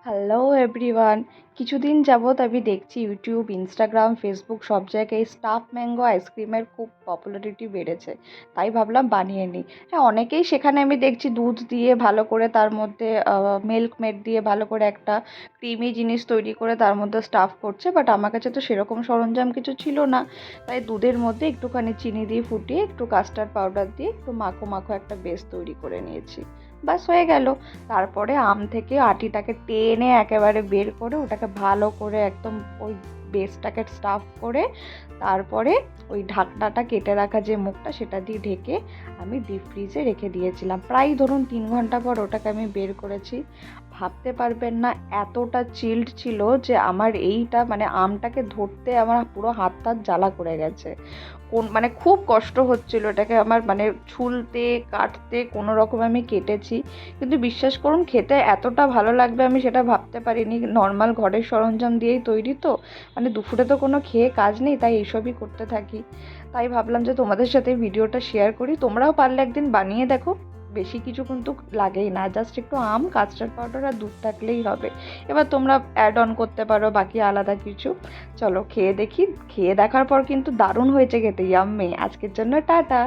Hello everyone. কিছুদিন যাবৎ আমি দেখছি ইউটিউব, ইনস্টাগ্রাম, ফেসবুক সব জায়গায় স্টাফ ম্যাঙ্গো আইসক্রিমের খুব পপুলারিটি বেড়েছে। তাই ভাবলাম বানিয়ে নিই। হ্যাঁ, অনেকেই সেখানে আমি দেখছি দুধ দিয়ে ভালো করে তার মধ্যে মিল্ক মেড দিয়ে ভালো করে একটা ক্রিমি জিনিস তৈরি করে তার মধ্যে স্টাফ করছে। বাট আমার কাছে তো সেরকম সরঞ্জাম কিছু ছিল না। তাই দুধের মধ্যে একটুখানি চিনি দিয়ে ফুটিয়ে একটু কাস্টার্ড পাউডার দিয়ে একটু মাখো মাখো একটা বেস তৈরি করে নিয়েছি। ব্যাস হয়ে গেল। তারপরে আম থেকে আটিটাকে টেনে একেবারে বের করে ওটাকে ভালো করে একদম ওই বেসটাকে স্টাফ করে তারপরে ওই ঢাকনাটা কেটে রাখা যে মুখটা সেটা দিয়ে ঢেকে আমি ডিপ ফ্রিজে রেখে দিয়েছিলাম। প্রায় ধরুন 3 ঘন্টা পর ওটাকে আমি বের করেছি। ভাবতে পারবেন না, এতটা চিল্ড ছিল যে আমার এইটা মানে আমটাকে ধরতে আমার পুরো হাত টাত জ্বালা করে গেছে। মানে খুব কষ্ট হচ্ছিল এটাকে আমার মানে ছুলতে কাটতে, কোনো রকম আমি কেটেছি। কিন্তু বিশ্বাস করুন, খেতে এতটা ভালো লাগবে আমি সেটা ভাবতে পারিনি। নর্মাল ঘরের সরঞ্জাম দিয়েই তৈরি তো, মানে দুপুরে তো কোনো খেয়ে কাজ নেই, তাই এইসবই করতে থাকি। তাই ভাবলাম যে তোমাদের সাথে ভিডিওটা শেয়ার করি, তোমরাও পারলে একদিন বানিয়ে দেখো। বেশি কিছু কিন্তু লাগেই না, জাস্ট একটু আম, কাস্টার্ড পাউডার আর দুধ থাকলেই হবে। এবার তোমরা অ্যাড অন করতে পারো বাকি আলাদা কিছু। চলো খেয়ে দেখি। খেয়ে দেখার পর কিন্তু দারুণ হয়েছে খেতে, ইয়াম্মি। আজকের জন্য টাটা।